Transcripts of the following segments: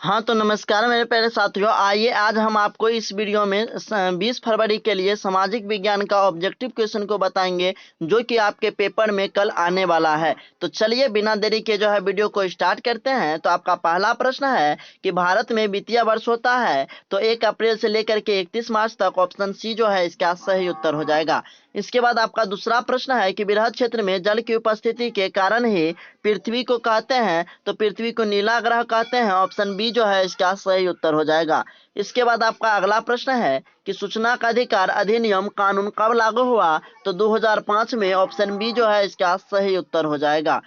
हाँ तो नमस्कार मेरे प्यारे साथियों। आइए आज हम आपको इस वीडियो में 20 फरवरी के लिए सामाजिक विज्ञान का ऑब्जेक्टिव क्वेश्चन को बताएंगे जो कि आपके पेपर में कल आने वाला है। तो चलिए बिना देरी के जो है वीडियो को स्टार्ट करते हैं। तो आपका पहला प्रश्न है कि भारत में वित्तीय वर्ष होता है तो 1 अप्रैल से लेकर के 31 मार्च तक। ऑप्शन सी जो है इसका सही उत्तर हो जाएगा। इसके बाद आपका दूसरा प्रश्न है कि बृहद क्षेत्र में जल की उपस्थिति के कारण ही पृथ्वी को कहते हैं तो पृथ्वी को नीला ग्रह कहते हैं। ऑप्शन बी जो है इसका सही उत्तर हो जाएगा। इसके बाद आपका अगला प्रश्न है कि सूचना का अधिकार अधिनियम कानून कब लागू हुआ तो 2005 में। ऑप्शन बी जो है इसका सही उत्तर हो जाएगा।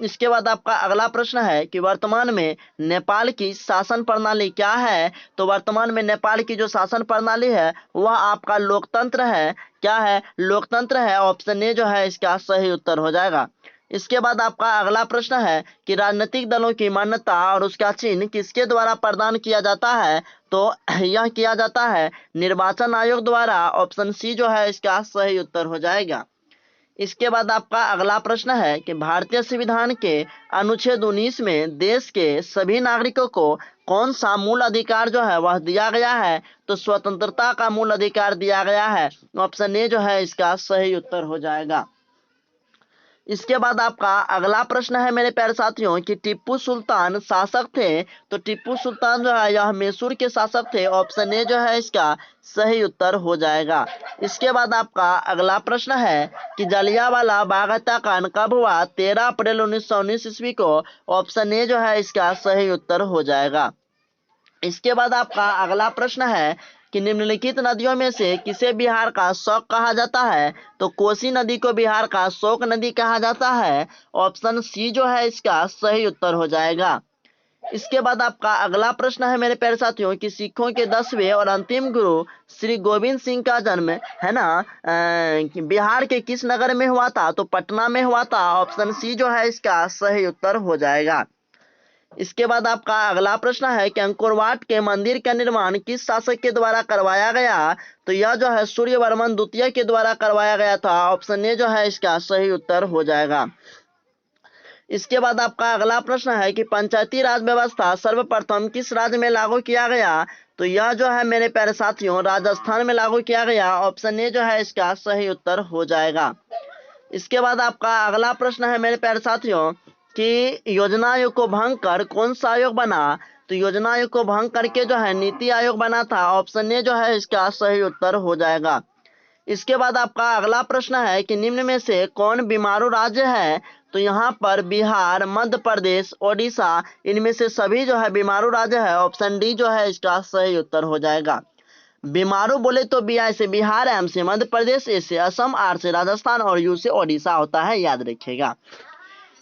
इसके बाद आपका अगला प्रश्न है कि वर्तमान में नेपाल की शासन प्रणाली क्या है तो वर्तमान में नेपाल की जो शासन प्रणाली है वह आपका लोकतंत्र है। क्या है? लोकतंत्र है। ऑप्शन ए जो है इसका सही उत्तर हो जाएगा। इसके बाद आपका अगला प्रश्न है कि राजनीतिक दलों की मान्यता और उसका चिन्ह किसके द्वारा प्रदान किया जाता है तो यह किया जाता है निर्वाचन आयोग द्वारा। ऑप्शन सी जो है इसका सही उत्तर हो जाएगा। इसके बाद आपका अगला प्रश्न है कि भारतीय संविधान के अनुच्छेद 19 में देश के सभी नागरिकों को कौन सा मूल अधिकार जो है वह दिया गया है तो स्वतंत्रता का मूल अधिकार दिया गया है। ऑप्शन ए जो है इसका सही उत्तर हो जाएगा। इसके बाद आपका अगला प्रश्न है मेरे प्यारे साथियों कि टीपू सुल्तान शासक थे तो टीपू सुल्तान जो है यह मैसूर के शासक थे। ऑप्शन ए जो है इसका सही उत्तर हो जाएगा। इसके बाद आपका अगला प्रश्न है कि जलियांवाला बाग हत्याकांड कब हुआ 13 अप्रैल 1919 ईस्वी को। ऑप्शन ए जो है इसका सही उत्तर हो जाएगा। इसके बाद आपका अगला प्रश्न है कि निम्नलिखित नदियों में से किसे बिहार का शोक कहा जाता है तो कोसी नदी को बिहार का शोक नदी कहा जाता है। ऑप्शन सी जो है इसका सही उत्तर हो जाएगा। इसके बाद आपका अगला प्रश्न है मेरे प्यारे साथियों कि सिखों के 10वें और अंतिम गुरु श्री गोविंद सिंह का जन्म है ना बिहार के किस नगर में हुआ था तो पटना में हुआ था। ऑप्शन सी जो है इसका सही उत्तर हो जाएगा। इसके बाद आपका अगला प्रश्न है कि अंकोरवाट के मंदिर का निर्माण किस शासक के द्वारा करवाया गया तो यह जो है सूर्यवर्मन द्वितीय के द्वारा करवाया गया था। ऑप्शन ए जो है इसका सही उत्तर हो जाएगा। इसके बाद आपका अगला प्रश्न है कि पंचायती राज व्यवस्था सर्वप्रथम किस राज्य में लागू किया गया तो यह जो है मेरे प्यारे साथियों राजस्थान में लागू किया गया। ऑप्शन ए जो है इसका सही उत्तर हो जाएगा। इसके बाद आपका अगला प्रश्न है मेरे प्यारे साथियों कि योजना आयोग को भंग कर कौन सा आयोग बना तो योजना आयोग को भंग करके जो है नीति आयोग बना था। ऑप्शन ए जो है इसका सही उत्तर हो जाएगा। इसके बाद आपका अगला प्रश्न है कि निम्न में से कौन बीमारू राज्य है तो यहाँ पर बिहार मध्य प्रदेश ओडिशा इनमें से सभी जो है बीमारू राज्य है। ऑप्शन डी जो है इसका सही उत्तर हो जाएगा। बीमारू बोले तो बी आई से बिहार, एम से मध्य प्रदेश, ए से असम, आर से राजस्थान और यू से ओडिशा होता है, याद रखिएगा।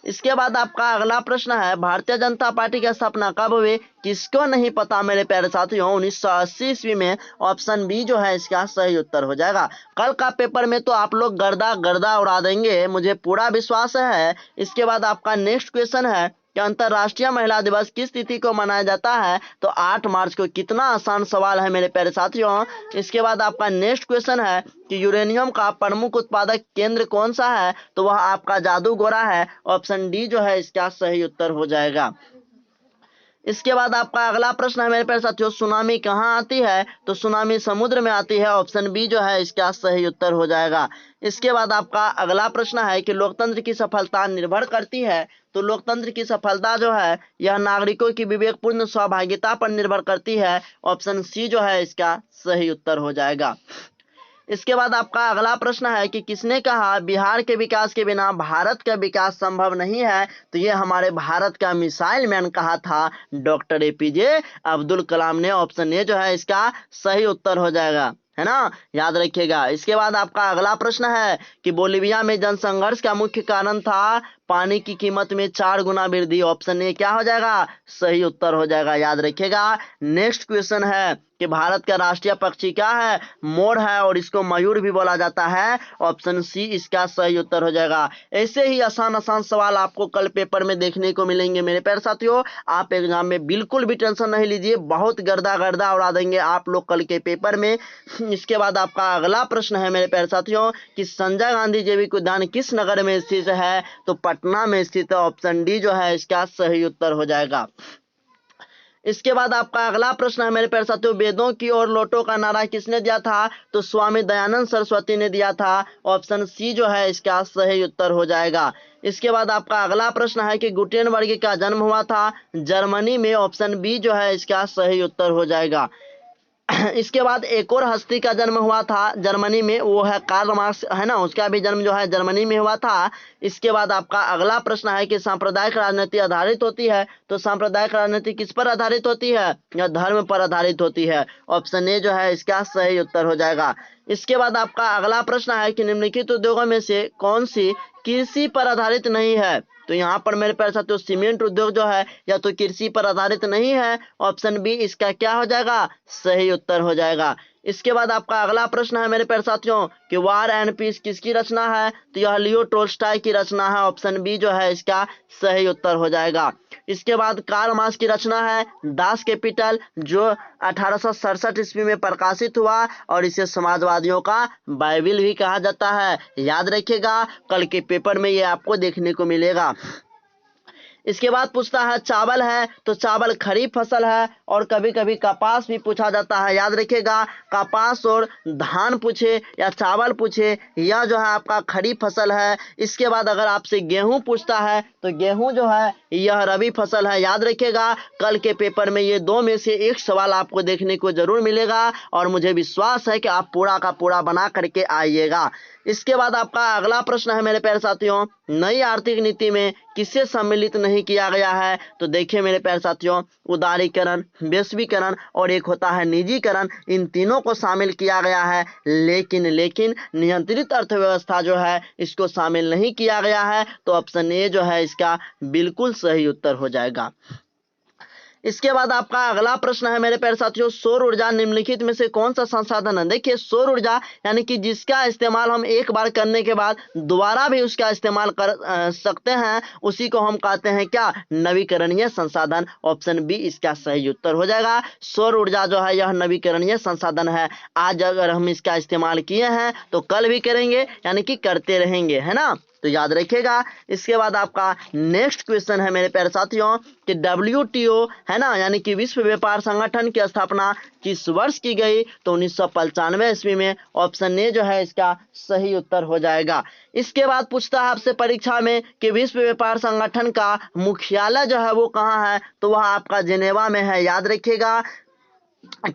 इसके बाद आपका अगला प्रश्न है भारतीय जनता पार्टी की स्थापना कब हुई किसको नहीं पता मेरे प्यारे साथियों 1980 ईस्वी में। ऑप्शन बी जो है इसका सही उत्तर हो जाएगा। कल का पेपर में तो आप लोग गर्दा गर्दा उड़ा देंगे, मुझे पूरा विश्वास है। इसके बाद आपका नेक्स्ट क्वेश्चन है कि अंतर्राष्ट्रीय महिला दिवस किस तिथि को मनाया जाता है तो 8 मार्च को। कितना आसान सवाल है मेरे प्यारे साथियों। इसके बाद आपका नेक्स्ट क्वेश्चन है कि यूरेनियम का प्रमुख उत्पादक केंद्र कौन सा है तो वह आपका जादूगोरा है। ऑप्शन डी जो है इसका सही उत्तर हो जाएगा। इसके बाद आपका अगला प्रश्न है मेरे प्यारे साथियों सुनामी कहाँ आती है तो सुनामी समुद्र में आती है। ऑप्शन बी जो है इसका सही उत्तर हो जाएगा। इसके बाद आपका अगला प्रश्न है कि लोकतंत्र की सफलता निर्भर करती है तो लोकतंत्र की सफलता जो है यह नागरिकों की विवेकपूर्ण सहभागिता पर निर्भर करती है। ऑप्शन सी जो है इसका सही उत्तर हो जाएगा। इसके बाद आपका अगला प्रश्न है कि किसने कहा बिहार के विकास के बिना भारत का विकास संभव नहीं है तो ये हमारे भारत का मिसाइल मैन कहा था डॉक्टर एपीजे अब्दुल कलाम ने। ऑप्शन ए जो है इसका सही उत्तर हो जाएगा, है ना, याद रखिएगा। इसके बाद आपका अगला प्रश्न है कि बोलीविया में जनसंघर्ष का मुख्य कारण था पानी की कीमत में 4 गुना वृद्धि। ऑप्शन ए क्या हो जाएगा सही उत्तर हो जाएगा, याद रखिएगा। नेक्स्ट क्वेश्चन है कि भारत का राष्ट्रीय पक्षी क्या है मोर है और इसको मयूर भी बोला जाता है। ऑप्शन सी इसका सही उत्तर हो जाएगा। ऐसे ही आसान आसान सवाल आपको कल पेपर में देखने को मिलेंगे मेरे प्यारे साथियों। आप एग्जाम में बिल्कुल भी टेंशन नहीं लीजिए, बहुत गर्दा गर्दा उड़ा देंगे आप लोग कल के पेपर में। इसके बाद आपका अगला प्रश्न है मेरे प्यारे साथियों कि संजय गांधी जैविक उद्यान किस नगर में स्थित है तो पटना में स्थित है। ऑप्शन डी जो है इसका सही उत्तर हो जाएगा। इसके बाद आपका अगला प्रश्न है मेरे प्यारे साथियों, वेदों की ओर लौटो का नारा किसने दिया था? तो स्वामी दयानंद सरस्वती ने दिया था। ऑप्शन सी जो है इसका सही उत्तर हो जाएगा। इसके बाद आपका अगला प्रश्न है कि गुटेनबर्ग का जन्म हुआ था जर्मनी में। ऑप्शन बी जो है इसका सही उत्तर हो जाएगा। इसके बाद एक और हस्ती का जन्म हुआ था जर्मनी में, वो है कार्ल मार्क्स, है ना, उसका भी जन्म जो है जर्मनी में हुआ था। इसके बाद आपका अगला प्रश्न है कि सांप्रदायिक राजनीति आधारित होती है, तो सांप्रदायिक राजनीति किस पर आधारित होती है? या धर्म पर आधारित होती है। ऑप्शन ए जो है इसका सही उत्तर हो जाएगा। इसके बाद आपका अगला प्रश्न है कि निम्नलिखित उद्योगों में से कौन सी कृषि पर आधारित नहीं है? तो यहाँ पर मेरे प्यारे साथियों सीमेंट उद्योग जो है या तो कृषि पर आधारित नहीं है। ऑप्शन बी इसका क्या हो जाएगा? सही उत्तर हो जाएगा। इसके बाद आपका अगला प्रश्न है मेरे प्यारे साथियों कि वार एंड पीस किसकी रचना है? तो यह लियो टोल्स्टॉय की रचना है। ऑप्शन बी जो है इसका सही उत्तर हो जाएगा। इसके बाद कार्ल मार्क्स की रचना है दास कैपिटल, जो 1867 ईस्वी में प्रकाशित हुआ और इसे समाजवादियों का बाइबिल भी कहा जाता है। याद रखिएगा, कल के पेपर में ये आपको देखने को मिलेगा। इसके बाद पूछता है चावल है, तो चावल खरीफ फसल है और कभी कभी कपास भी पूछा जाता है। याद रखिएगा, कपास और धान पूछे या चावल पूछे, यह जो है आपका खरीफ फसल है। इसके बाद अगर आपसे गेहूं पूछता है तो गेहूं जो है यह रबी फसल है। याद रखिएगा, कल के पेपर में ये दो में से एक सवाल आपको देखने को जरूर मिलेगा और मुझे विश्वास है कि आप पूरा का पूरा बना करके आइएगा। इसके बाद आपका अगला प्रश्न है मेरे प्यारे साथियों, नई आर्थिक नीति में किसे सम्मिलित नहीं किया गया है? तो देखिए मेरे प्यारे साथियों, उदारीकरण, वैश्वीकरण और एक होता है निजीकरण, इन तीनों को शामिल किया गया है। लेकिन नियंत्रित अर्थव्यवस्था जो है इसको शामिल नहीं किया गया है। तो ऑप्शन ए जो है इसका बिल्कुल सही उत्तर हो जाएगा। इसके बाद आपका अगला प्रश्न है मेरे प्यारे साथियों, सौर ऊर्जा निम्नलिखित में से कौन सा संसाधन है? देखिए, सौर ऊर्जा यानी कि जिसका इस्तेमाल हम एक बार करने के बाद दोबारा भी उसका इस्तेमाल कर सकते हैं, उसी को हम कहते हैं क्या? नवीकरणीय संसाधन। ऑप्शन बी इसका सही उत्तर हो जाएगा। सौर ऊर्जा जो है यह नवीकरणीय संसाधन है। आज अगर हम इसका इस्तेमाल किए हैं तो कल भी करेंगे, यानी कि करते रहेंगे, है ना, तो याद रखिएगा। इसके बाद आपका नेक्स्ट क्वेश्चन है मेरे प्यारे साथियों कि WTO है ना, यानी कि विश्व व्यापार संगठन की स्थापना किस वर्ष की गई? तो 1995 ईस्वी में। ऑप्शन ए जो है इसका सही उत्तर हो जाएगा। इसके बाद पूछता है आपसे परीक्षा में कि विश्व व्यापार संगठन का मुख्यालय जो है वो कहाँ है? तो वह आपका जेनेवा में है। याद रखिएगा,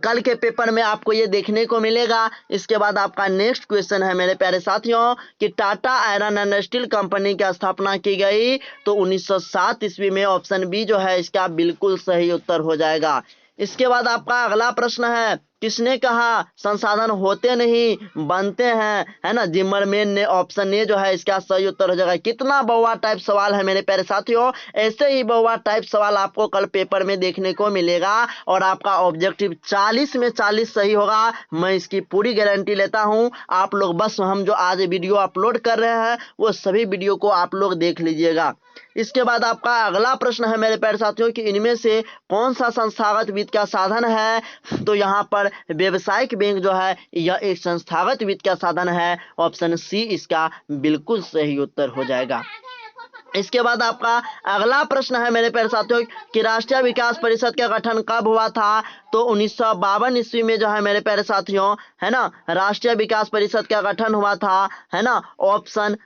कल के पेपर में आपको ये देखने को मिलेगा। इसके बाद आपका नेक्स्ट क्वेश्चन है मेरे प्यारे साथियों कि Tata iron and steel company की स्थापना की गई? तो 1907 ईस्वी में। ऑप्शन बी जो है इसका बिल्कुल सही उत्तर हो जाएगा। इसके बाद आपका अगला प्रश्न है, किसने कहा संसाधन होते नहीं बनते हैं? है ना, जिमरमैन ने। ऑप्शन ए जो है इसका सही उत्तर हो जाएगा। कितना बहुआ टाइप सवाल है मेरे प्यारे साथियों, ऐसे ही बहुआ टाइप सवाल आपको कल पेपर में देखने को मिलेगा और आपका ऑब्जेक्टिव 40 में 40 सही होगा। मैं इसकी पूरी गारंटी लेता हूं। आप लोग बस हम जो आज वीडियो अपलोड कर रहे हैं वो सभी वीडियो को आप लोग देख लीजिएगा। इसके बाद आपका अगला प्रश्न है मेरे प्यारे साथियों कि इनमें से कौन सा संस्थागत वित्त का साधन है? तो यहाँ पर व्यवसायिक बैंक जो है यह एक संस्थागत वित्त का साधन है। ऑप्शन सी इसका बिल्कुल सही उत्तर हो जाएगा। इसके बाद आपका अगला प्रश्न है मेरे प्यारे साथियों कि राष्ट्रीय विकास परिषद का गठन कब हुआ था? तो 1952 ईस्वी में जो है मेरे प्यारे साथियों, है ना, राष्ट्रीय विकास परिषद का गठन हुआ था, है ना। ऑप्शन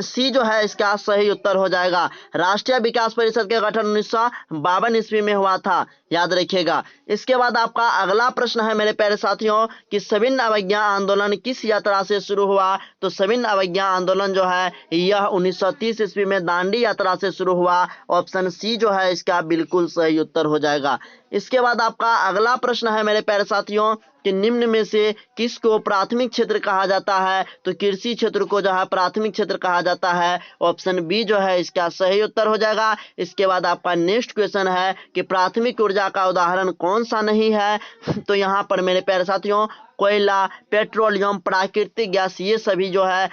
सी जो है इसका सही उत्तर हो जाएगा। राष्ट्रीय विकास परिषद का गठन 1952 ईस्वी में हुआ था। याद रखिएगा। इसके बाद आपका अगला प्रश्न है मेरे प्यारे साथियों कि सविनय अवज्ञा आंदोलन किस यात्रा से शुरू हुआ? तो सविनय अवज्ञा आंदोलन जो है यह 1930 ईस्वी में दांडी यात्रा से शुरू हुआ। ऑप्शन सी जो है इसका बिल्कुल सही उत्तर हो जाएगा। इसके बाद आपका अगला प्रश्न है मेरे प्यारे साथियों कि निम्न में से किसको प्राथमिक क्षेत्र कहा जाता है? तो कृषि क्षेत्र को जो है प्राथमिक क्षेत्र कहा जाता है। ऑप्शन बी जो है इसका सही उत्तर हो जाएगा। इसके बाद आपका नेक्स्ट क्वेश्चन है कि प्राथमिक ऊर्जा का उदाहरण कौन सा नहीं है? तो यहाँ पर मेरे प्यारे साथियों कोयला, पेट्रोलियम, प्राकृतिक गैस, ये सभी जो है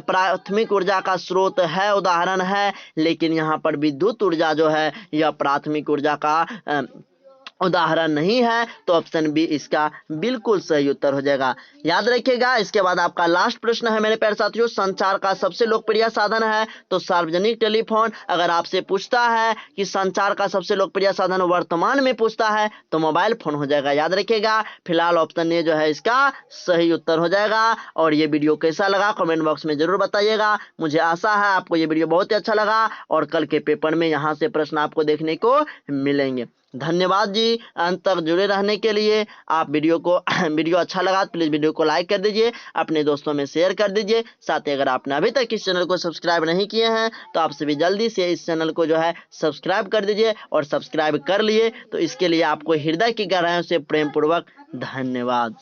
प्राथमिक ऊर्जा का स्रोत है, उदाहरण है। लेकिन यहाँ पर विद्युत ऊर्जा जो है यह प्राथमिक ऊर्जा का उदाहरण नहीं है तो ऑप्शन बी इसका बिल्कुल सही उत्तर हो जाएगा। याद रखिएगा। इसके बाद आपका लास्ट प्रश्न है मेरे प्यारे साथियों, संचार का सबसे लोकप्रिय साधन है तो सार्वजनिक टेलीफोन। अगर आपसे पूछता है कि संचार का सबसे लोकप्रिय साधन वर्तमान में पूछता है तो मोबाइल फोन हो जाएगा। याद रखिएगा। फिलहाल ऑप्शन ए जो है इसका सही उत्तर हो जाएगा। और ये वीडियो कैसा लगा कमेंट बॉक्स में जरूर बताइएगा। मुझे आशा है आपको ये वीडियो बहुत ही अच्छा लगा और कल के पेपर में यहाँ से प्रश्न आपको देखने को मिलेंगे। धन्यवाद जी अंत तक जुड़े रहने के लिए। आप वीडियो अच्छा लगा तो प्लीज़ वीडियो को लाइक कर दीजिए, अपने दोस्तों में शेयर कर दीजिए। साथ ही अगर आपने अभी तक इस चैनल को सब्सक्राइब नहीं किए हैं तो आप सभी जल्दी से इस चैनल को जो है सब्सक्राइब कर दीजिए। और सब्सक्राइब कर लिए तो इसके लिए आपको हृदय की गहराइयों से प्रेम पूर्वक धन्यवाद।